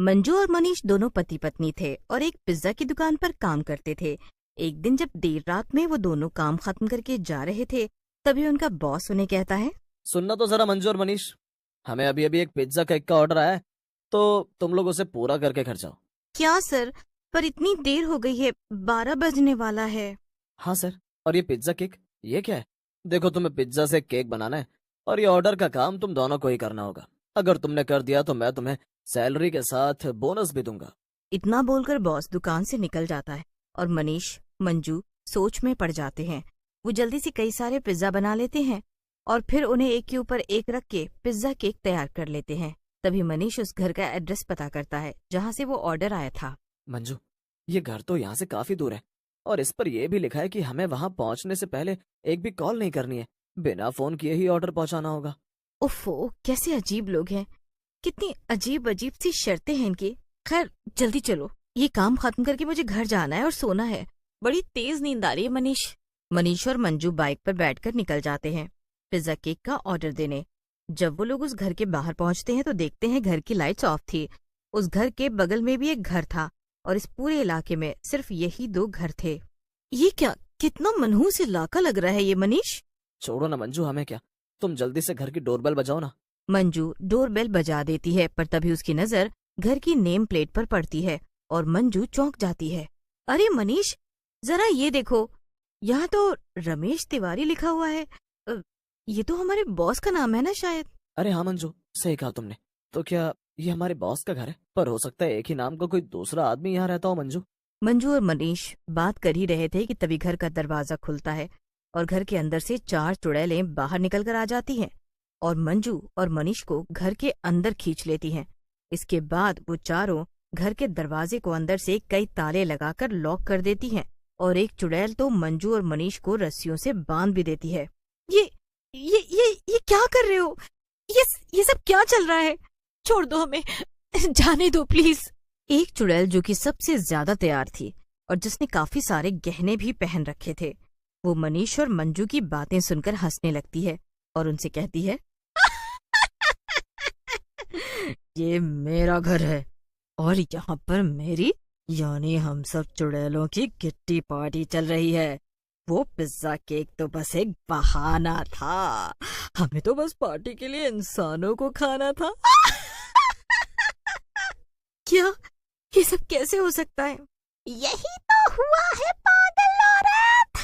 मंजू और मनीष दोनों पति पत्नी थे और एक पिज्जा की दुकान पर काम करते थे। एक दिन जब देर रात में वो दोनों काम खत्म करके जा रहे थे, तभी उनका बॉस उन्हें कहता है, सुनना तो जरा मंजू और मनीष, हमें अभी अभी एक पिज्जा केक का ऑर्डर आया है, तो तुम लोग उसे पूरा करके घर जाओ। क्या सर, पर इतनी देर हो गई है, 12 बजने वाला है। हाँ सर, और ये पिज्जा केक, ये क्या है? देखो, तुम्हें पिज्जा से केक बनाना है और ये ऑर्डर का काम तुम दोनों को ही करना होगा। अगर तुमने कर दिया तो मैं तुम्हें सैलरी के साथ बोनस भी दूंगा। इतना बोलकर बॉस दुकान से निकल जाता है और मनीष मंजू सोच में पड़ जाते हैं। वो जल्दी से कई सारे पिज्जा बना लेते हैं और फिर उन्हें एक के ऊपर एक रख के पिज्जा केक तैयार कर लेते हैं। तभी मनीष उस घर का एड्रेस पता करता है जहाँ से वो ऑर्डर आया था। मंजू, ये घर तो यहाँ से काफी दूर है और इस पर यह भी लिखा है कि हमें वहां पहुंचने से पहले एक भी कॉल नहीं करनी है, बिना फोन किए ही ऑर्डर पहुंचाना होगा। उफ़ो, कैसे अजीब लोग हैं, कितनी अजीब अजीब सी शर्तें हैं इनकी। खैर जल्दी चलो, ये काम खत्म करके मुझे घर जाना है और सोना है। बड़ी तेज नींद आ रही है। मनीष और मंजू बाइक पर बैठकर निकल जाते हैं पिज्जा केक का ऑर्डर देने। जब वो लोग उस घर के बाहर पहुंचते हैं तो देखते हैं घर की लाइट्स ऑफ थी। उस घर के बगल में भी एक घर था और इस पूरे इलाके में सिर्फ यही 2 घर थे। ये क्या, कितना मनहूस इलाका लग रहा है ये मनीष। छोड़ो ना मंजू, हमें क्या, तुम जल्दी से घर की डोरबेल बजाओ ना। मंजू डोरबेल बजा देती है, पर तभी उसकी नजर घर की नेम प्लेट पर पड़ती है और मंजू चौंक जाती है। अरे मनीष, जरा ये देखो, यहाँ तो रमेश तिवारी लिखा हुआ है। ये तो हमारे बॉस का नाम है ना शायद। अरे हाँ मंजू, सही कहा तुमने। तो क्या ये हमारे बॉस का घर है? पर हो सकता है एक ही नाम का कोई दूसरा आदमी यहाँ रहता हो। मंजू और मनीष बात कर ही रहे थे कि तभी घर का दरवाजा खुलता है और घर के अंदर से 4 चुड़ैलें बाहर निकल कर आ जाती हैं और मंजू और मनीष को घर के अंदर खींच लेती हैं। इसके बाद वो चारों घर के दरवाजे को अंदर से कई ताले लगाकर लॉक कर देती हैं और एक चुड़ैल तो मंजू और मनीष को रस्सियों से बांध भी देती है। ये क्या कर रहे हो? ये सब क्या चल रहा है? छोड़ दो हमें, जाने दो प्लीज। एक चुड़ैल जो कि सबसे ज्यादा तैयार थी और जिसने काफी सारे गहने भी पहन रखे थे, वो मनीष और मंजू की बातें सुनकर हंसने लगती है और उनसे कहती है, ये मेरा घर है और यहाँ पर मेरी यानी हम सब चुड़ैलों की किट्टी पार्टी चल रही है। वो पिज्जा केक तो बस एक बहाना था, हमें तो बस पार्टी के लिए इंसानों को खाना था। क्या, ये सब कैसे हो सकता है? यही तो हुआ है पागल औरत।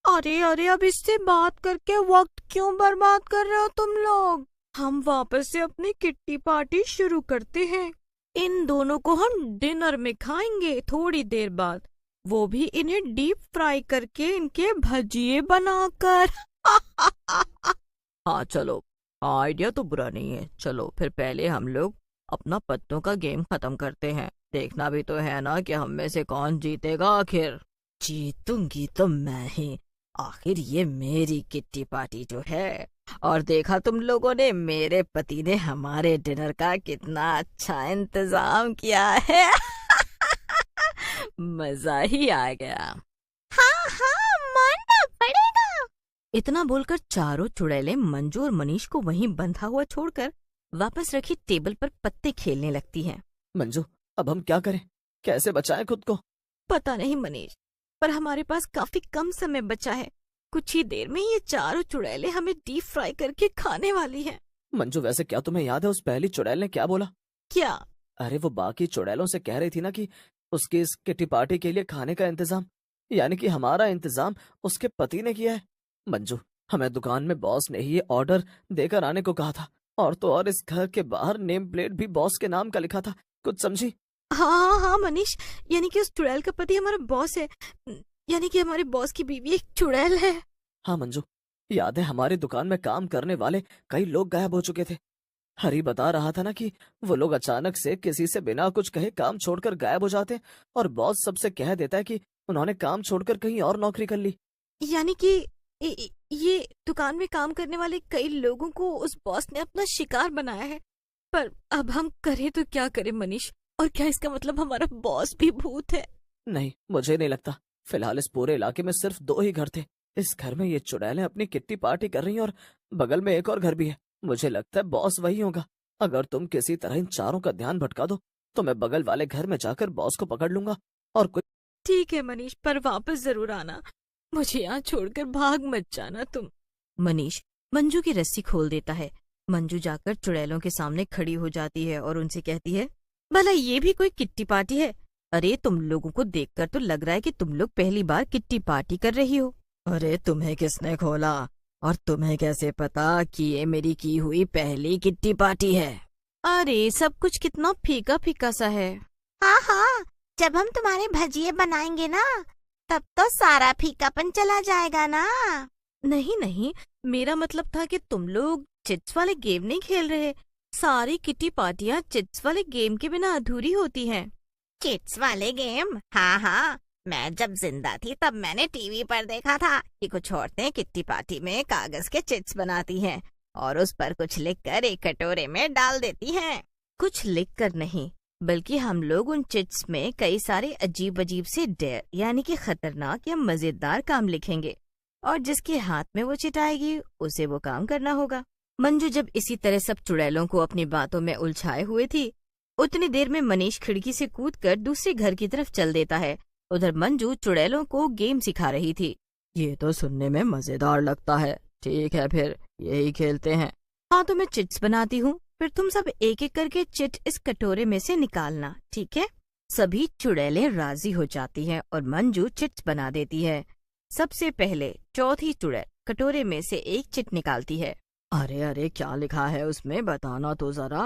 अरे अब इससे बात करके वक्त क्यों बर्बाद कर रहे हो तुम लोग? हम वापस से अपनी किट्टी पार्टी शुरू करते हैं। इन दोनों को हम डिनर में खाएंगे थोड़ी देर बाद, वो भी इन्हें डीप फ्राई करके इनके भजिए बनाकर। हाँ चलो, आइडिया तो बुरा नहीं है। चलो फिर पहले हम लोग अपना पत्तों का गेम खत्म करते हैं। देखना भी तो है ना कि हम में से कौन जीतेगा आखिर। जीतूंगी तो मैं ही, आखिर ये मेरी किट्टी पार्टी जो है। और देखा तुम लोगों ने, मेरे पति ने हमारे डिनर का कितना अच्छा इंतजाम किया है। मजा ही आ गया। हाँ, मानना पड़ेगा। इतना बोलकर चारों चुड़ैलें मंजू और मनीष को वहीं बंधा हुआ छोड़कर वापस रखी टेबल पर पत्ते खेलने लगती हैं। मंजू, अब हम क्या करें? कैसे बचाएं खुद को? पता नहीं मनीष, पर हमारे पास काफी कम समय बचा है। कुछ ही देर में ये चारों चुड़ैलें हमें डीप फ्राई करके खाने वाली हैं। मंजू, वैसे क्या तुम्हें याद है उस पहली चुड़ैल ने क्या बोला? क्या? अरे वो बाकी चुड़ैलों से कह रही थी ना कि उसकी इस किट्टी पार्टी के लिए खाने का इंतजाम, यानी कि हमारा इंतजाम उसके पति ने किया है। मंजू, हमें दुकान में बॉस ने ही ये ऑर्डर देकर आने को कहा था, और तो और इस घर के बाहर नेम प्लेट भी बॉस के नाम का लिखा था। कुछ समझी? हाँ मनीष, यानी कि उस चुड़ैल का पति हमारा बॉस है, यानी कि हमारे बॉस की बीवी एक चुड़ैल है। हाँ मंजू, याद है हमारी दुकान में काम करने वाले कई लोग गायब हो चुके थे। हरी बता रहा था ना कि वो लोग अचानक से किसी से बिना कुछ कहे काम छोड़कर गायब हो जाते और बॉस सबसे कह देता है कि उन्होंने काम छोड़कर कहीं और नौकरी कर ली। यानी कि ये दुकान में काम करने वाले कई लोगों को उस बॉस ने अपना शिकार बनाया है। पर अब हम करें तो क्या करें मनीष? और क्या इसका मतलब हमारा बॉस भी भूत है? नहीं, मुझे नहीं लगता। फिलहाल इस पूरे इलाके में सिर्फ 2 ही घर थे। इस घर में ये चुड़ैलें अपनी किट्टी पार्टी कर रही हैं और बगल में एक और घर भी है। मुझे लगता है बॉस वही होगा। अगर तुम किसी तरह इन चारों का ध्यान भटका दो तो मैं बगल वाले घर में जाकर बॉस को पकड़ लूंगा और कुछ। ठीक है मनीष, पर वापस जरूर आना। मुझे यहाँ छोड़कर भाग मत जाना तुम। मनीष मंजू की रस्सी खोल देता है। मंजू जाकर चुड़ैलों के सामने खड़ी हो जाती है और उनसे कहती है, भला ये भी कोई किट्टी पार्टी है? अरे तुम लोगों को देखकर तो लग रहा है कि तुम लोग पहली बार किट्टी पार्टी कर रही हो। अरे तुम्हें किसने खोला और तुम्हें कैसे पता कि ये मेरी की हुई पहली किट्टी पार्टी है? अरे सब कुछ कितना फीका फीका सा है। हाँ हाँ, जब हम तुम्हारे भजिए बनाएंगे ना तब तो सारा फीकापन चला जाएगा ना। नहीं नहीं, मेरा मतलब था कि तुम लोग चिट्स वाले गेम नहीं खेल रहे। सारी किट्टी पार्टियां चिट्स वाले गेम के बिना अधूरी होती हैं। चिट्स वाले गेम? हाँ हाँ, मैं जब जिंदा थी तब मैंने टीवी पर देखा था कि कुछ औरतें किट्टी पार्टी में कागज के चिट्स बनाती हैं और उस पर कुछ लिखकर एक कटोरे में डाल देती हैं। कुछ लिखकर नहीं, बल्कि हम लोग उन चिट्स में कई सारे अजीब अजीब से डेयर यानी कि खतरनाक या मजेदार काम लिखेंगे और जिसके हाथ में वो चिट आएगी उसे वो काम करना होगा। मंजू जब इसी तरह सब चुड़ैलों को अपनी बातों में उलझाए हुए थी, उतनी देर में मनीष खिड़की से कूदकर दूसरे घर की तरफ चल देता है। उधर मंजू चुड़ैलों को गेम सिखा रही थी। ये तो सुनने में मजेदार लगता है। ठीक है, फिर यही खेलते हैं। हाँ तो मैं चिट्स बनाती हूँ, फिर तुम सब एक एक करके चिट इस कटोरे में से निकालना, ठीक है? सभी चुड़ैलें राजी हो जाती हैं और मंजू चिट्स बना देती है। सबसे पहले चौथी चुड़ैल कटोरे में से एक चिट निकालती है। अरे अरे, क्या लिखा है उसमें, बताना तो जरा।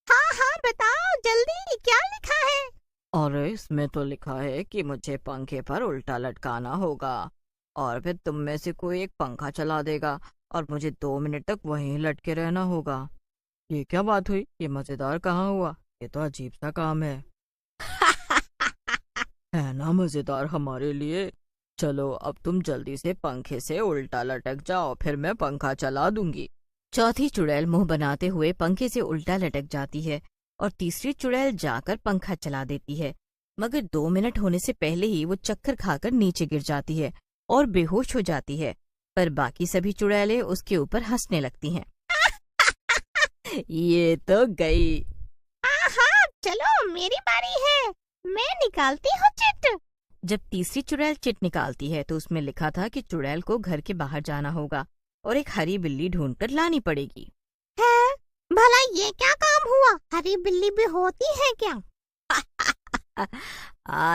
हाँ हाँ बताओ जल्दी, क्या लिखा है? और इसमें तो लिखा है कि मुझे पंखे पर उल्टा लटकाना होगा और फिर तुम में से कोई एक पंखा चला देगा और मुझे 2 मिनट तक वहीं लटके रहना होगा। ये क्या बात हुई? ये मजेदार कहाँ हुआ? ये तो अजीब सा काम है। है ना मजेदार हमारे लिए? चलो अब तुम जल्दी से पंखे से उल्टा लटक जाओ, फिर मैं पंखा चला दूंगी। चौथी चुड़ैल मुंह बनाते हुए पंखे से उल्टा लटक जाती है और तीसरी चुड़ैल जाकर पंखा चला देती है, मगर 2 मिनट होने से पहले ही वो चक्कर खाकर नीचे गिर जाती है और बेहोश हो जाती है। पर बाकी सभी चुड़ैलें उसके ऊपर हंसने लगती हैं। ये तो गई। हाँ हाँ, चलो मेरी बारी है, मैं निकालती हूँ चिट। जब तीसरी चुड़ैल चिट निकालती है तो उसमें लिखा था कि चुड़ैल को घर के बाहर जाना होगा और एक हरी बिल्ली ढूंढकर लानी पड़ेगी। है? भला ये क्या काम हुआ? हरी बिल्ली भी होती है क्या?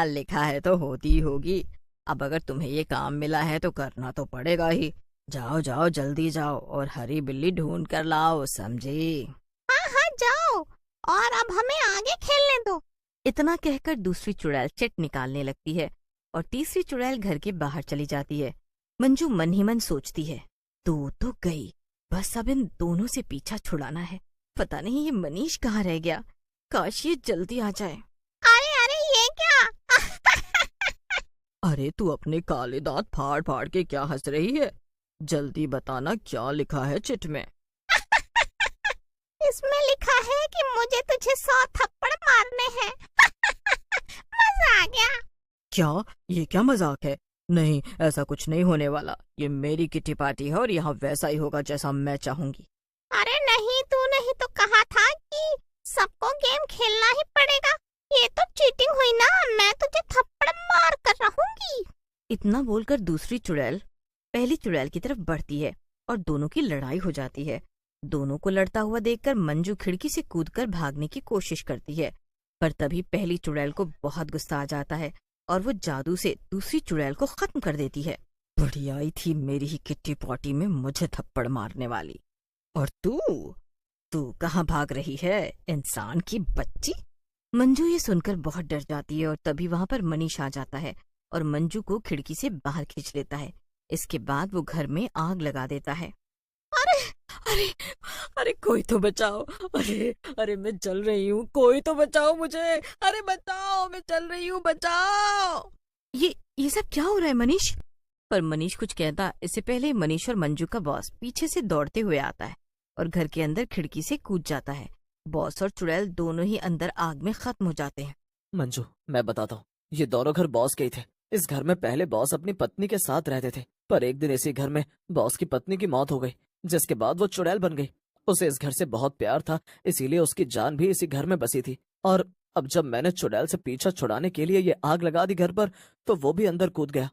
लिखा है तो होती ही होगी। अब अगर तुम्हें ये काम मिला है तो करना तो पड़ेगा ही। जाओ जाओ जल्दी जाओ और हरी बिल्ली ढूंढ कर लाओ, समझी? हाँ हाँ जाओ, और अब हमें आगे खेलने दो। इतना कहकर दूसरी चुड़ैल चिट निकालने लगती है और तीसरी चुड़ैल घर के बाहर चली जाती है। मंजू मन ही मन सोचती है, दो तो गई, बस अब इन दोनों से पीछा छुड़ाना है। पता नहीं ये मनीष कहाँ रह गया, काश ये जल्दी आ जाए। अरे अरे ये क्या? अरे तू अपने काले दांत फाड़ फाड़ के क्या हंस रही है? जल्दी बताना क्या लिखा है चिट में। इसमें लिखा है कि मुझे तुझे 100 थप्पड़ मारने हैं। मजा आ गया। क्या? ये क्या मजाक है? नहीं, ऐसा कुछ नहीं होने वाला। ये मेरी किटी पार्टी है और यहाँ वैसा ही होगा जैसा मैं चाहूंगी। अरे नहीं, तूने ही तो कहा था कि सबको गेम खेलना ही पड़ेगा। ये तो चीटिंग हुई ना, मैं तुझे थप्पड़ मार कर रहूंगी। इतना बोलकर दूसरी चुड़ैल पहली चुड़ैल की तरफ बढ़ती है और दोनों की लड़ाई हो जाती है। दोनों को लड़ता हुआ देखकर मंजू खिड़की से कूदकर भागने की कोशिश करती है, पर तभी पहली चुड़ैल को बहुत गुस्सा आ जाता है और वो जादू से दूसरी चुड़ैल को खत्म कर देती है। बढ़िया आई थी मेरी ही किट्टी पार्टी में मुझे थप्पड़ मारने वाली। और तू कहाँ भाग रही है, इंसान की बच्ची? मंजू ये सुनकर बहुत डर जाती है और तभी वहाँ पर मनीष आ जाता है और मंजू को खिड़की से बाहर खींच लेता है। इसके बाद वो घर में आग लगा देता है। अरे अरे अरे कोई तो बचाओ, अरे अरे मैं जल रही हूँ, कोई तो बचाओ मुझे, अरे बचाओ, मैं जल रही हूँ, बचाओ। ये सब क्या हो रहा है मनीष? पर मनीष कुछ कहता इससे पहले मनीष और मंजू का बॉस पीछे से दौड़ते हुए आता है और घर के अंदर खिड़की से कूद जाता है। बॉस और चुड़ैल दोनों ही अंदर आग में खत्म हो जाते हैं। मंजू, मैं बताता हूँ, ये दोनों घर बॉस के ही थे। इस घर में पहले बॉस अपनी पत्नी के साथ रहते थे, पर एक दिन इसी घर में बॉस की पत्नी की मौत हो गई, जिसके बाद वो चुड़ैल बन गई। उसे इस घर से बहुत प्यार था, इसीलिए उसकी जान भी इसी घर में बसी थी। और अब जब मैंने चुड़ैल से पीछा छुड़ाने के लिए ये आग लगा दी घर पर, तो वो भी अंदर कूद गया।